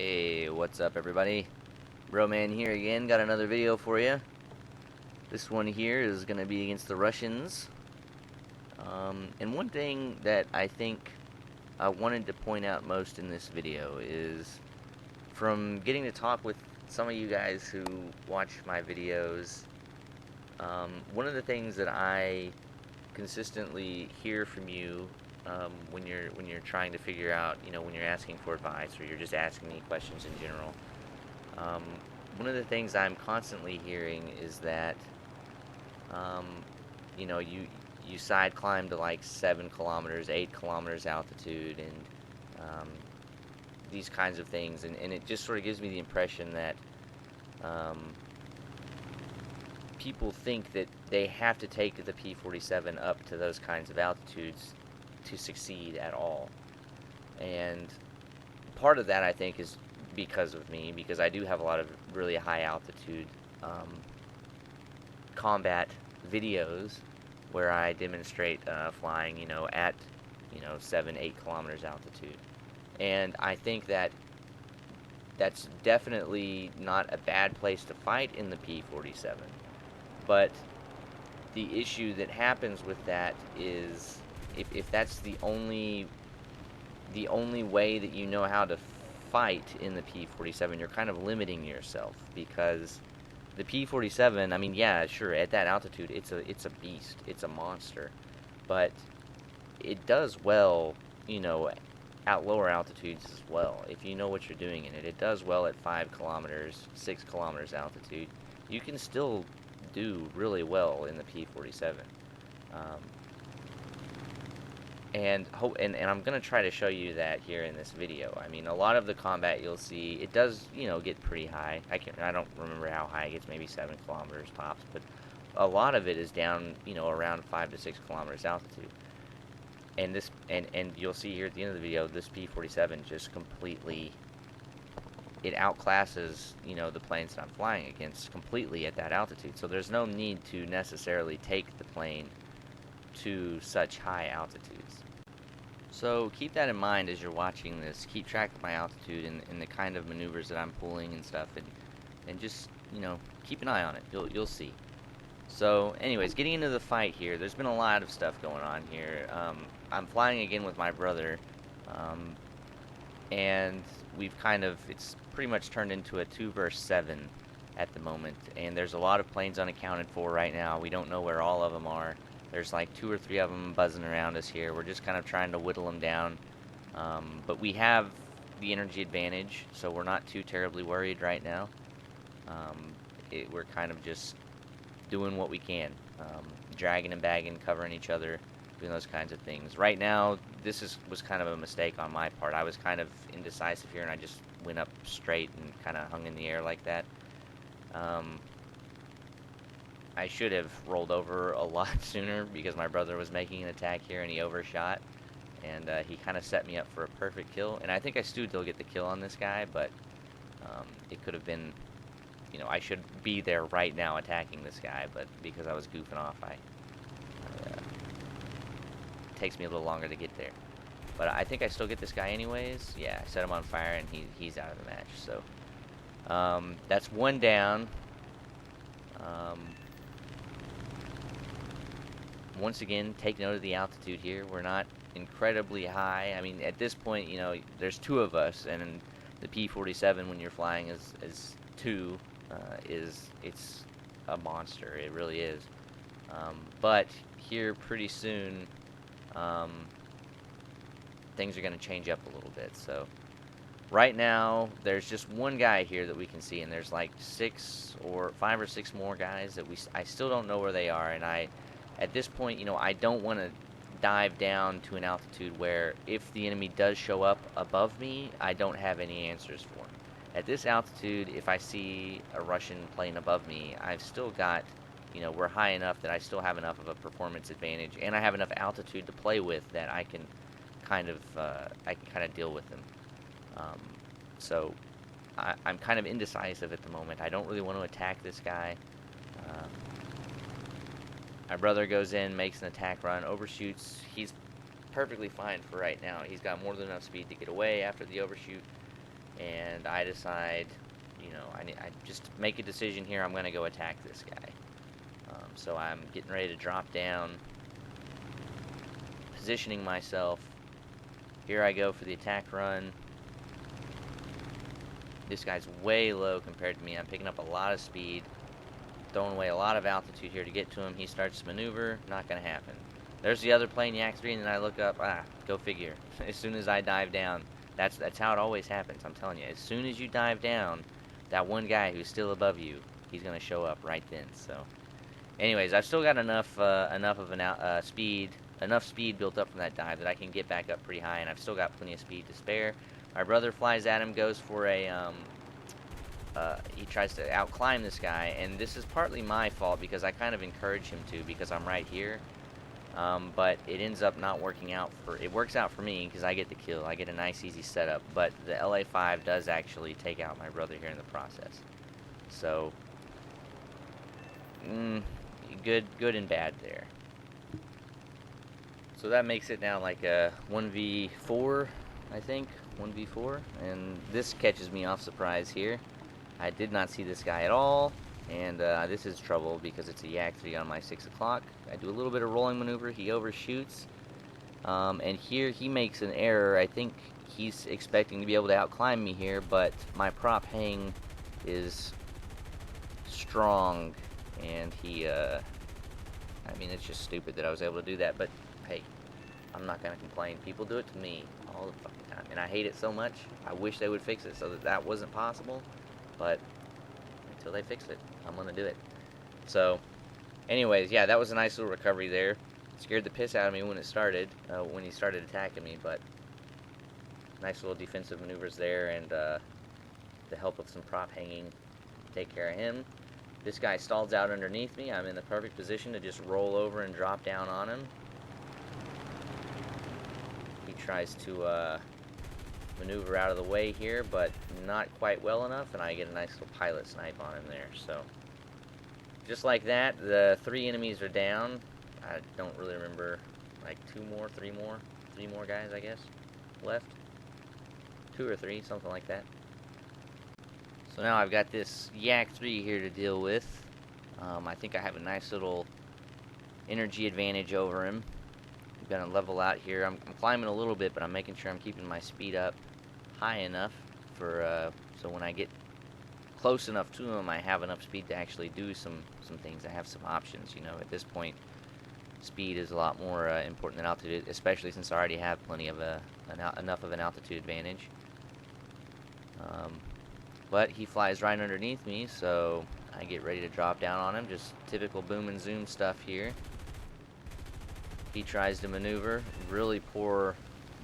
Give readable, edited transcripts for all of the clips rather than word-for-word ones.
Hey, what's up everybody? Broman here again, got another video for you. This one here is going to be against the Russians. And one thing that I think I wanted to point out most in this video is from getting to talk with some of you guys who watch my videos, one of the things that I consistently hear from you when you're trying to figure out, when you're asking for advice or you're just asking me questions in general. Um, One of the things I'm constantly hearing is that, um, you side climb to like 7 kilometers, 8 kilometers altitude, and um, these kinds of things, and it just sort of gives me the impression that um, people think that they have to take the P-47 up to those kinds of altitudes to succeed at all. And part of that, I think, is because of me, because I do have a lot of really high altitude um, combat videos where I demonstrate flying, at 7, 8 kilometers altitude. And I think that that's definitely not a bad place to fight in the P-47. But the issue that happens with that is if that's the only way that you know how to fight in the P-47, you're kind of limiting yourself, because the P-47, I mean, yeah, sure, at that altitude, it's a beast, it's a monster, but it does well, at lower altitudes as well. If you know what you're doing in it, it does well at 5 kilometers, 6 kilometers altitude. You can still do really well in the P-47. Um, and I'm gonna try to show you that here in this video. I mean, a lot of the combat you'll see, it does, get pretty high. I don't remember how high it gets, maybe 7 kilometers tops, but a lot of it is down, around 5 to 6 kilometers altitude. And this, and you'll see here at the end of the video, this P-47 just completely, it outclasses, the planes that I'm flying against completely at that altitude. So there's no need to necessarily take the plane to such high altitudes. So keep that in mind as you're watching this. Keep track of my altitude and the kind of maneuvers that I'm pulling and stuff, and just, keep an eye on it. You'll see. So anyways, getting into the fight here, there's been a lot of stuff going on here. I'm flying again with my brother, um, and it's pretty much turned into a 2 versus 7 at the moment, and there's a lot of planes unaccounted for right now. We don't know where all of them are. There's like 2 or 3 of them buzzing around us here. We're just kind of trying to whittle them down, but we have the energy advantage, so we're not too terribly worried right now. We're kind of just doing what we can, dragging and bagging, covering each other, doing those kinds of things. Right now, was kind of a mistake on my part. I was kind of indecisive here, and I just went up straight and kind of hung in the air like that. I should have rolled over a lot sooner, because my brother was making an attack here and he overshot, and he kind of set me up for a perfect kill. And I think I still get the kill on this guy, but it could have been, I should be there right now attacking this guy, but because I was goofing off, it takes me a little longer to get there. But I think I still get this guy anyways. Yeah, I set him on fire and he's out of the match. So that's one down. Once again, take note of the altitude here. We're not incredibly high. I mean, at this point, there's 2 of us, and the P-47, when you're flying as 2, it's a monster. It really is. But here, pretty soon, things are going to change up a little bit. So right now, there's just one guy here that we can see, and there's like 5 or 6 more guys that I still don't know where they are, and at this point, I don't want to dive down to an altitude where if the enemy does show up above me, I don't have any answers for him. At this altitude, if I see a Russian plane above me, I've still got, we're high enough that I still have enough of a performance advantage, and I have enough altitude to play with that I can kind of deal with them. So I'm kind of indecisive at the moment. I don't really want to attack this guy. My brother goes in, makes an attack run, overshoots. He's perfectly fine for right now. He's got more than enough speed to get away after the overshoot. and I decide, you know, I just make a decision here. I'm gonna go attack this guy. So I'm getting ready to drop down, positioning myself. Here I go for the attack run. This guy's way low compared to me. I'm picking up a lot of speed, throwing away a lot of altitude here to get to him. He starts to maneuver. Not gonna happen. There's the other plane, Yak 3, and then I look up. Go figure. As soon as I dive down, that's how it always happens. I'm telling you. As soon as you dive down, that one guy who's still above you, he's gonna show up right then. So, anyways, I've still got enough speed built up from that dive that I can get back up pretty high, and I've still got plenty of speed to spare. My brother flies at him, goes for a he tries to outclimb this guy, and this is partly my fault because I kind of encourage him to because I'm right here. But it ends up not working out it works out for me because I get the kill. I get a nice easy setup, but the LA-5 does actually take out my brother here in the process. So, good and bad there. So that makes it now like a 1v4, I think, 1v4, and this catches me off surprise here. I did not see this guy at all. And this is trouble because it's a Yak 3 on my 6 o'clock. I do a little bit of rolling maneuver. He overshoots. And here he makes an error. I think he's expecting to be able to outclimb me here, but my prop hang is strong. And he, I mean, it's just stupid that I was able to do that. But, hey, I'm not going to complain. People do it to me all the fucking time. And I hate it so much. I wish they would fix it so that that wasn't possible. But until they fix it, I'm gonna do it. So, anyways, yeah, that was a nice little recovery there. Scared the piss out of me when it started, when he started attacking me, but nice little defensive maneuvers there, and the help of some prop hanging to take care of him. This guy stalls out underneath me. I'm in the perfect position to just roll over and drop down on him. He tries to maneuver out of the way here, but not quite well enough, and I get a nice little pilot snipe on him there. So, just like that, the 3 enemies are down. I don't really remember, like 3 more guys, I guess, left. 2 or 3, something like that. So now I've got this Yak 3 here to deal with. I think I have a nice little energy advantage over him. I'm gonna level out here. I'm climbing a little bit, but I'm making sure I'm keeping my speed up high enough for so when I get close enough to him, I have enough speed to actually do some things. I have some options, you know. At this point, speed is a lot more important than altitude, especially since I already have plenty of enough of an altitude advantage. But he flies right underneath me, so I get ready to drop down on him. Just typical boom and zoom stuff here. He tries to maneuver. Really poor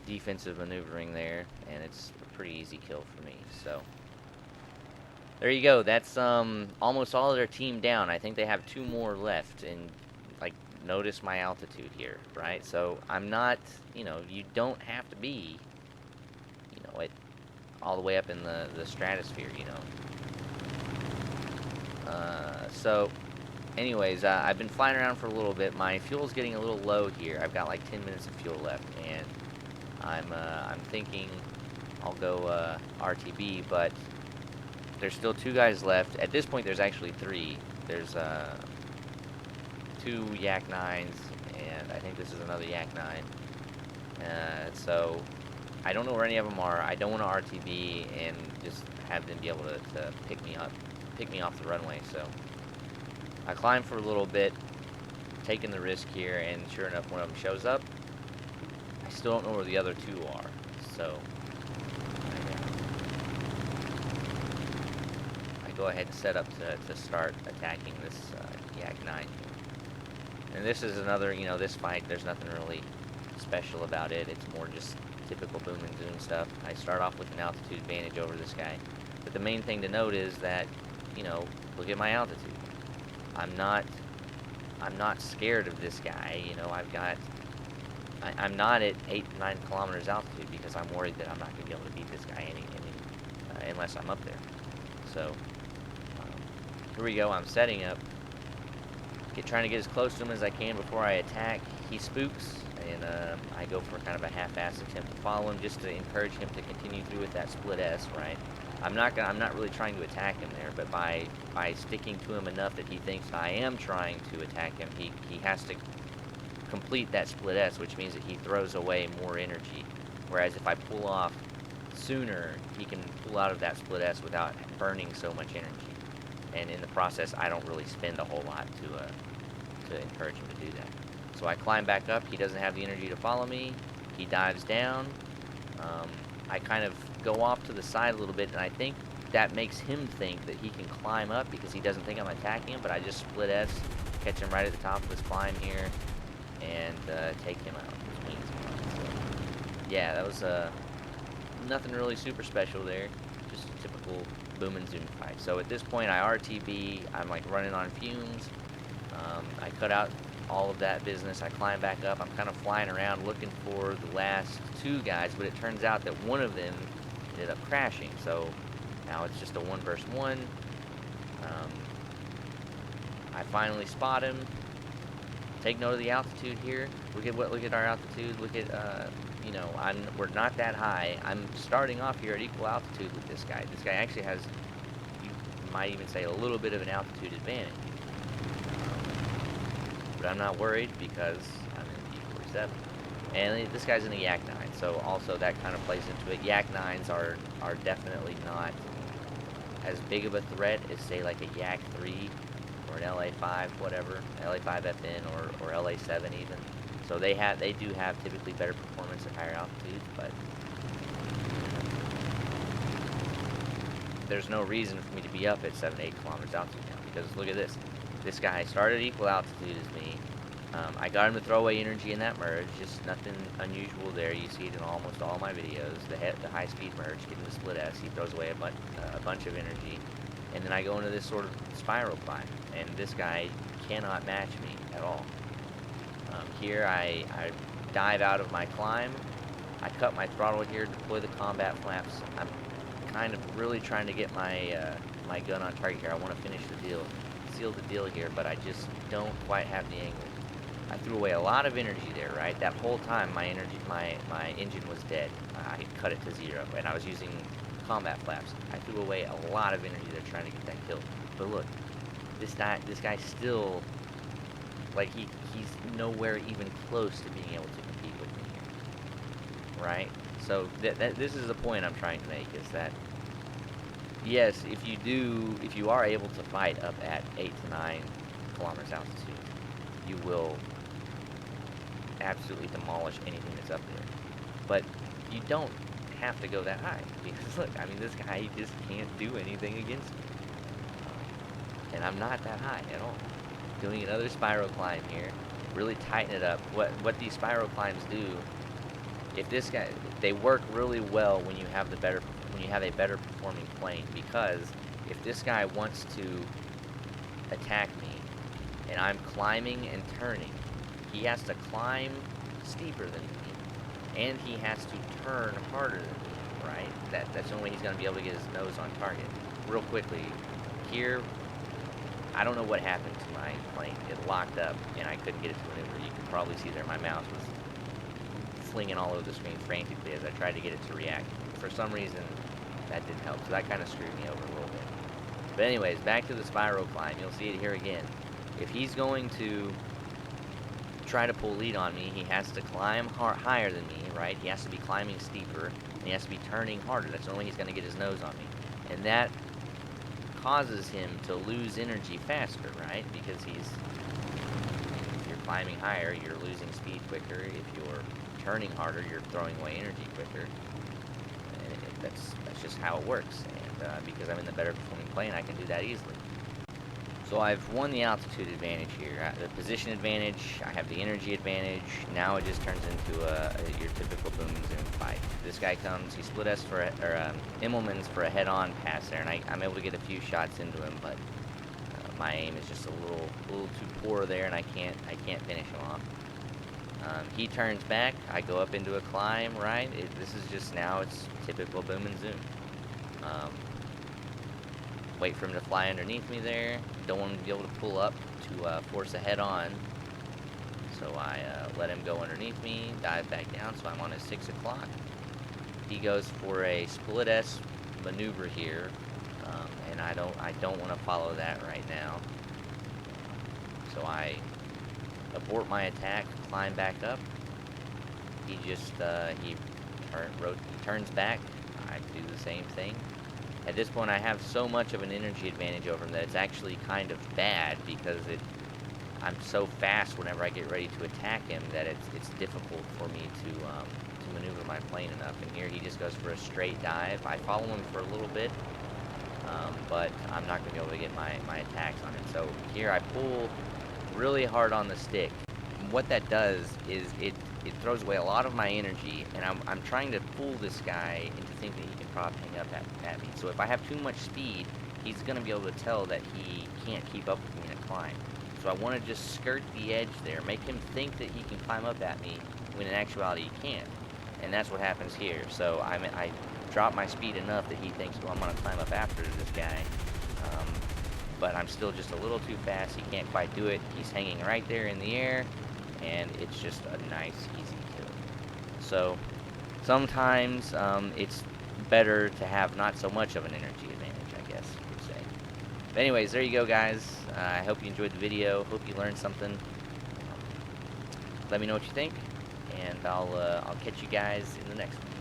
defensive maneuvering there, and it's a pretty easy kill for me. So there you go. That's almost all of their team down. I think they have 2 more left, and like, notice my altitude here, right? So I'm not, you know, you don't have to be, you know, all the way up in the stratosphere, you know. So anyways, I've been flying around for a little bit. My fuel's getting a little low here. I've got like 10 minutes of fuel left, and I'm thinking I'll go RTB, but there's still 2 guys left. At this point, there's actually 3. There's 2 Yak 9s, and I think this is another Yak 9. So I don't know where any of them are. I don't want to RTB and just have them be able to pick me off the runway. So I climb for a little bit, taking the risk here, and sure enough, one of them shows up. I still don't know where the other 2 are, so I go ahead and set up to start attacking this Yak 9 here. And this is another, you know, this fight, there's nothing really special about it. It's more just typical boom and zoom stuff. I start off with an altitude advantage over this guy. But the main thing to note is that, you know, look at my altitude. I'm not scared of this guy. You know, I'm not at 8 to 9 kilometers altitude because I'm worried that I'm not going to be able to beat this guy unless I'm up there. So here we go. I'm setting up, trying to get as close to him as I can before I attack. he spooks, and I go for kind of a half-assed attempt to follow him, just to encourage him to continue through with that split S, right? I'm not really trying to attack him there, but by sticking to him enough that he thinks I am trying to attack him, he has to complete that split S, which means that he throws away more energy. Whereas if I pull off sooner, he can pull out of that split S without burning so much energy. And in the process, I don't really spend a whole lot to encourage him to do that. So I climb back up. He doesn't have the energy to follow me. He dives down. I kind of go off to the side a little bit, and I think that makes him think that he can climb up because he doesn't think I'm attacking him, but I just split S, catch him right at the top of his climb here, and take him out. His wings gone. So, yeah, that was nothing really super special there. Just a typical boom and zoom fight. So at this point, I RTB. I'm like running on fumes. I cut out all of that business. I climb back up. I'm kind of flying around looking for the last two guys, but it turns out that one of them ended up crashing. So now it's just a 1 versus 1. I finally spot him. Take note of the altitude here. Look at our altitude. Look at you know, we're not that high. I'm starting off here at equal altitude with this guy. This guy actually has, you might even say, a little bit of an altitude advantage. But I'm not worried because I'm in D47. And this guy's in a Yak 9, so also that kind of plays into it. Yak 9s are definitely not as big of a threat as, say, like a Yak 3 or an LA5, whatever, LA5FN or LA7 even. So they do have typically better performance at higher altitudes, but there's no reason for me to be up at 7 to 8 kilometers altitude now, because look at this. This guy started equal altitude as me. I got him to throw away energy in that merge, just nothing unusual there. You see it in almost all my videos. The high-speed merge, getting the split S, he throws away a bunch of energy. And then I go into this sort of spiral climb, and this guy cannot match me at all. Here I dive out of my climb. I cut my throttle here, deploy the combat flaps. I'm kind of really trying to get my my gun on target here. I want to finish the deal, seal the deal here, but I just don't quite have the angle. I threw away a lot of energy there, right? That whole time my engine was dead. I cut it to 0, and I was using combat flaps. I threw away a lot of energy there trying to get that kill. But look, this guy still, like, he's nowhere even close to being able to compete with me here, right? So this is the point I'm trying to make, is that yes, if you are able to fight up at 8 to 9 kilometers altitude, you will absolutely demolish anything that's up there. But you don't have to go that high, because look, I mean, this guy just can't do anything against me, and I'm not that high at all. Doing another spiral climb here, really tighten it up. What these spiral climbs do, if this guy, they work really well when you have a better performing plane, because if this guy wants to attack me and I'm climbing and turning, he has to climb steeper than me, and he has to turn harder than me, right? That's the only way he's going to be able to get his nose on target. Real quickly, here, I don't know what happened to my plane. It locked up, and I couldn't get it to maneuver. You can probably see there my mouse was flinging all over the screen frantically as I tried to get it to react. For some reason, that didn't help, so that kind of screwed me over a little bit. But anyways, back to the spiral climb. You'll see it here again. If he's going to try to pull lead on me, he has to climb higher than me, right? He has to be climbing steeper, and he has to be turning harder. That's the only way he's going to get his nose on me. And that causes him to lose energy faster, right? Because if you're climbing higher, you're losing speed quicker. If you're turning harder, you're throwing away energy quicker. And that's just how it works. And because I'm in the better performing plane, I can do that easily. So I've won the altitude advantage here. The position advantage, I have the energy advantage. Now it just turns into your typical boom and zoom fight. This guy comes, he split us for, Immelman's for a head-on pass there, and I'm able to get a few shots into him, but my aim is just a little too poor there, and I can't finish him off. He turns back, I go up into a climb, right? This is just now, it's typical boom and zoom. Wait for him to fly underneath me there. Don't want him to be able to pull up to force a head-on. So I let him go underneath me, dive back down, so I'm on his 6 o'clock. He goes for a split S maneuver here, and I don't want to follow that right now. So I abort my attack, climb back up. He just he turns back. I do the same thing. At this point, I have so much of an energy advantage over him that it's actually kind of bad, because I'm so fast whenever I get ready to attack him that it's difficult for me to maneuver my plane enough. And here he just goes for a straight dive. I follow him for a little bit, but I'm not going to be able to get my attacks on him. So here I pull really hard on the stick. And what that does is it throws away a lot of my energy, and I'm trying to fool this guy into thinking he can prop hang up at me. So if I have too much speed, he's going to be able to tell that he can't keep up with me in a climb. So I want to just skirt the edge there, make him think that he can climb up at me, when in actuality he can't. And that's what happens here. So I drop my speed enough that he thinks, well, I'm going to climb up after this guy. But I'm still just a little too fast. He can't quite do it. He's hanging right there in the air, and it's just a nice, easy kill. So sometimes it's better to have not so much of an energy advantage, I guess you could say. But anyways, there you go, guys. I hope you enjoyed the video. Hope you learned something. Let me know what you think, and I'll catch you guys in the next one.